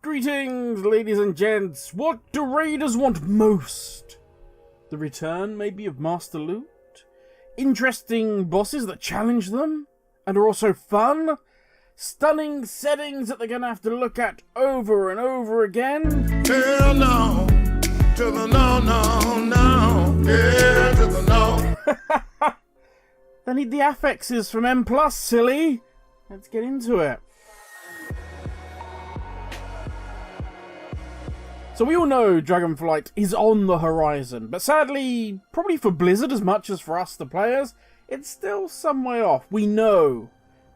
Greetings, ladies and gents. What do raiders want most? The return, maybe, of Master Loot? Interesting bosses that challenge them and are also fun? Stunning settings that they're going to have to look at over and over again? Hell no, to the no, no, no, yeah, to the no. They need the affixes from M+, silly. Let's get into it. So we all know Dragonflight is on the horizon, but sadly, probably for Blizzard as much as for us the players, it's still some way off. We know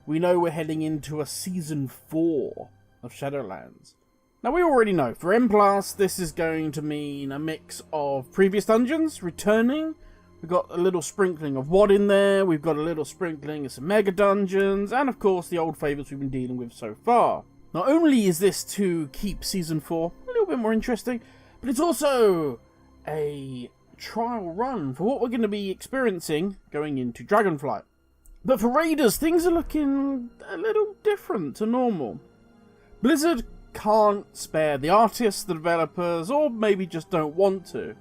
we're heading into a Season 4 of Shadowlands. Now we already know, for M+, this is going to mean a mix of previous dungeons returning. We've got a little sprinkling of WoD in there, we've got a little sprinkling of some mega dungeons, and of course the old favourites we've been dealing with so far. Not only is this to keep Season 4 a little bit more interesting, but it's also a trial run for what we're going to be experiencing going into Dragonflight. But for raiders, things are looking a little different to normal. Blizzard can't spare the artists, the developers, or maybe just don't want to.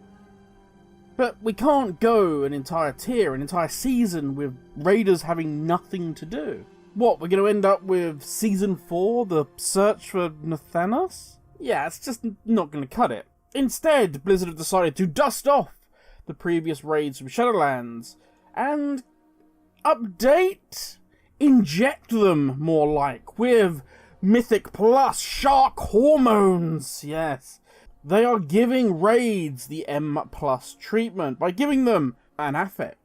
But we can't go an entire tier, an entire season with raiders having nothing to do. What, we're going to end up with Season 4, the search for Nathanos? Yeah, it's just not going to cut it. Instead, Blizzard have decided to dust off the previous raids from Shadowlands and update? Inject them, more like, with Mythic Plus Shark Hormones, yes. They are giving raids the M+ treatment by giving them an affix.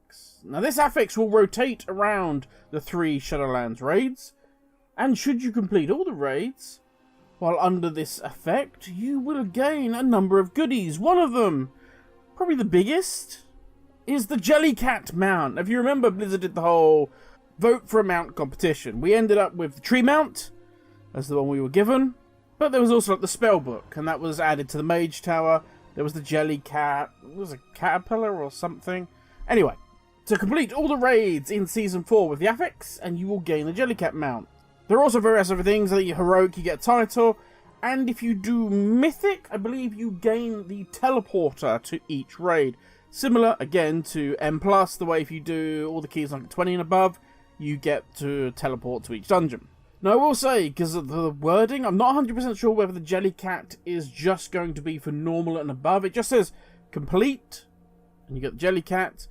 Now this affix will rotate around the 3 Shadowlands raids, and should you complete all the raids, while under this effect, you will gain a number of goodies. One of them, probably the biggest, is the Jellycat mount. If you remember, Blizzard did the whole vote for a mount competition. We ended up with the tree mount as the one we were given, but there was also like the spell book, and that was added to the mage tower. There was the Jellycat, it was a caterpillar or something. Anyway, to complete all the raids in Season 4 with the affix, and you will gain the Jellycat mount. There are also various other things, like your heroic, you get a title, and if you do mythic, I believe you gain the teleporter to each raid. Similar, again, to M+, the way if you do all the keys like 20 and above, you get to teleport to each dungeon. Now I will say, because of the wording, I'm not 100% sure whether the Jellycat is just going to be for normal and above. It just says complete, and you get the Jellycat,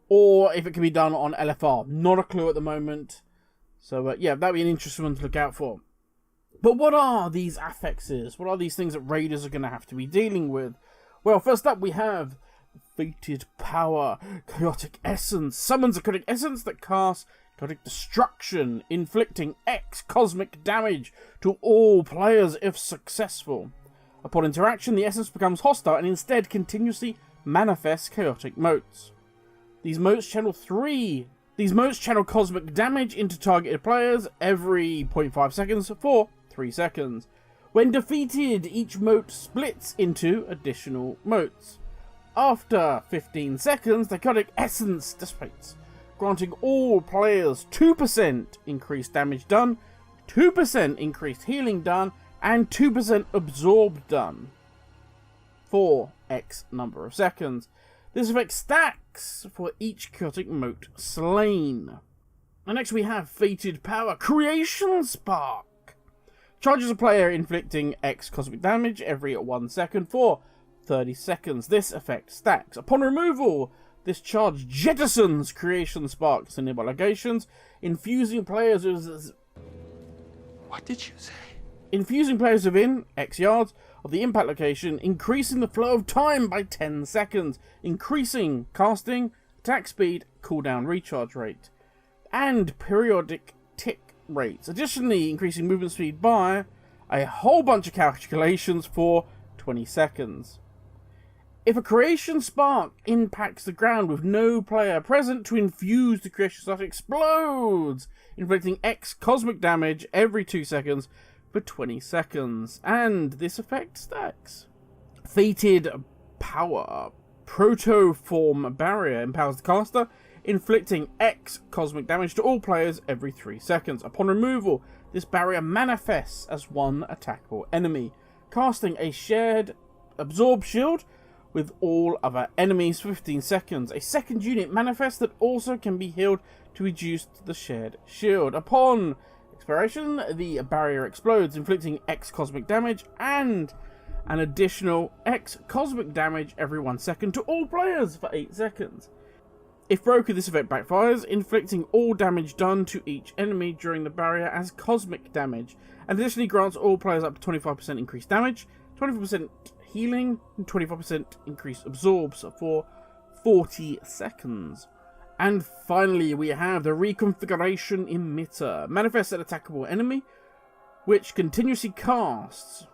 or if it can be done on LFR. Not a clue at the moment. So yeah, that'd be an interesting one to look out for. But what are these affixes? What are these things that raiders are going to have to be dealing with? Well, first up we have Fated Power, Chaotic Essence. Summons a Chaotic Essence that casts Chaotic Destruction, inflicting X cosmic damage to all players if successful. Upon interaction, the essence becomes hostile and instead continuously manifests chaotic motes. These motes channel cosmic damage into targeted players every 0.5 seconds for 3 seconds. When defeated, each mote splits into additional motes. After 15 seconds, the chaotic essence dissipates, granting all players 2% increased damage done, 2% increased healing done, and 2% absorbed done for X number of seconds. This effect stacks for each chaotic mote slain. And next we have Fated Power, Creation Spark. Charges a player inflicting X cosmic damage every 1 second for 30 seconds. This effect stacks. Upon removal, this charge jettisons Creation Sparks to nearby locations, infusing players with... What did you say? Infusing players within X yards of the impact location, increasing the flow of time by 10 seconds, increasing casting, attack speed, cooldown recharge rate, and periodic tick rates. Additionally, increasing movement speed by a whole bunch of calculations for 20 seconds. If a Creation Spark impacts the ground with no player present to infuse, the Creation Spark explodes, inflicting X cosmic damage every 2 seconds for 20 seconds, and this effect stacks. Fated Power, Protoform Barrier empowers the caster, inflicting X cosmic damage to all players every 3 seconds. Upon removal, this barrier manifests as one attackable enemy. casting a shared absorb shield with all other enemies for 15 seconds. A second unit manifests that also can be healed to reduce the shared shield. Upon expiration, the barrier explodes, inflicting X cosmic damage and an additional X cosmic damage every 1 second to all players for 8 seconds. If broken, this effect backfires, inflicting all damage done to each enemy during the barrier as cosmic damage, and additionally grants all players up to 25% increased damage, 24% healing, and 25% increased absorbs for 40 seconds. And finally, we have the Reconfiguration Emitter. Manifests an attackable enemy, which continuously casts.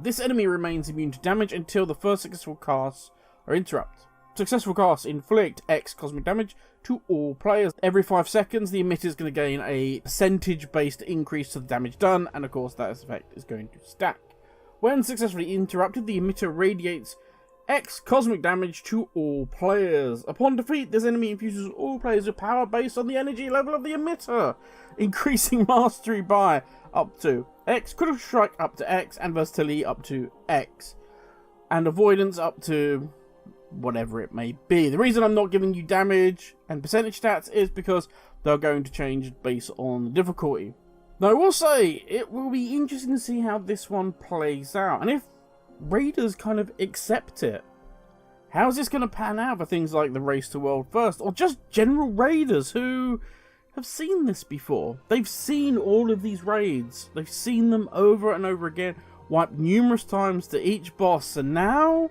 This enemy remains immune to damage until the first successful casts are interrupted. Successful casts inflict X cosmic damage to all players. Every 5 seconds, the emitter is going to gain a percentage-based increase to the damage done, and of course that effect is going to stack. When successfully interrupted, the emitter radiates X cosmic damage to all players. Upon defeat, this enemy infuses all players with power based on the energy level of the emitter, increasing mastery by up to X, critical strike up to X, and versatility up to X, and avoidance up to whatever it may be. The reason I'm not giving you damage and percentage stats is because they're going to change based on the difficulty. Now, I will say, it will be interesting to see how this one plays out, and if raiders kind of accept it. How's this going to pan out for things like the Race to World First, or just general raiders who have seen this before? They've seen all of these raids. They've seen them over and over again, wiped numerous times to each boss, and now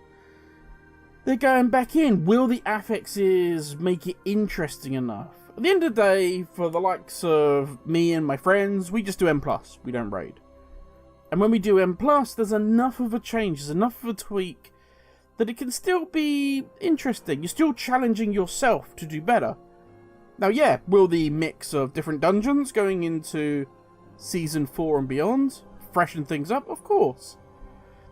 they're going back in. Will the affixes make it interesting enough? At the end of the day, for the likes of me and my friends, we just do M+. We don't raid. And when we do M+, there's enough of a change, there's enough of a tweak, that it can still be interesting. You're still challenging yourself to do better. Now, yeah, will the mix of different dungeons going into Season 4 and beyond freshen things up? Of course.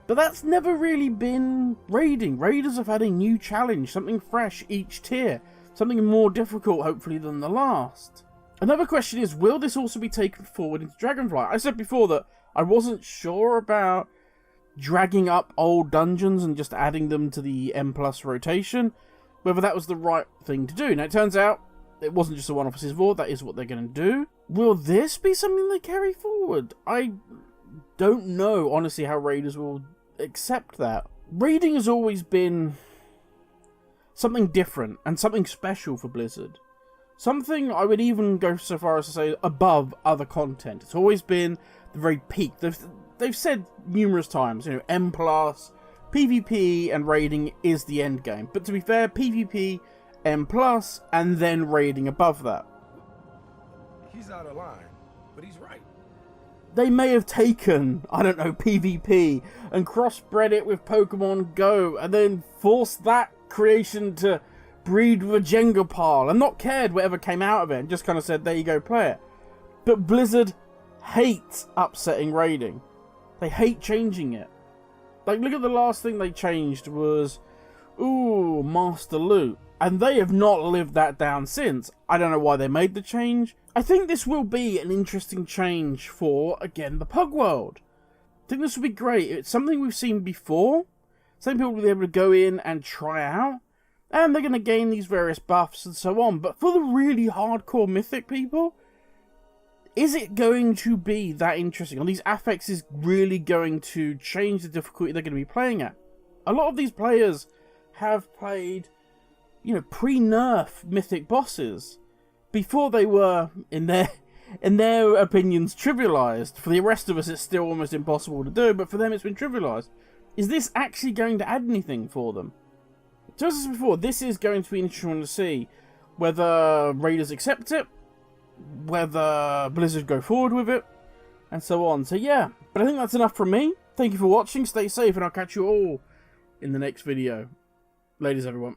But that's never really been raiding. Raiders have had a new challenge, something fresh each tier, something more difficult, hopefully, than the last. Another question is, will this also be taken forward into Dragonflight? I said before that I wasn't sure about dragging up old dungeons and just adding them to the M+ rotation, whether that was the right thing to do. Now, it turns out it wasn't just a one-off Civ 4, that is what they're going to do. Will this be something they carry forward? I don't know, honestly, how raiders will accept that. Raiding has always been something different and something special for Blizzard. Something I would even go so far as to say above other content. It's always been the very peak. They've said numerous times, you know, M+, PvP and raiding is the end game. But to be fair, PvP, M+, and then raiding above that. He's out of line, but he's right. They may have taken, I don't know, PvP and crossbred it with Pokemon Go and then forced that creation to breed with a Jenga pile and not cared whatever came out of it and just kind of said, there you go, play it. But Blizzard hates upsetting raiding. They hate changing it. Like, look at the last thing they changed was, Master Loot. And they have not lived that down since. I don't know why they made the change. I think this will be an interesting change for, again, the Pug World. I think this will be great. It's something we've seen before. Some people will be able to go in and try out. And they're going to gain these various buffs and so on. But for the really hardcore Mythic people, is it going to be that interesting? Are these affixes really going to change the difficulty they're going to be playing at? A lot of these players have played, you know, pre-nerf Mythic bosses before they were, in their opinions, trivialized. For the rest of us, it's still almost impossible to do, but for them, it's been trivialized. Is this actually going to add anything for them? Just as before, this is going to be interesting to see whether raiders accept it, whether Blizzard go forward with it, and so on. So yeah, but I think that's enough from me. Thank you for watching, stay safe, and I'll catch you all in the next video. Ladies, everyone.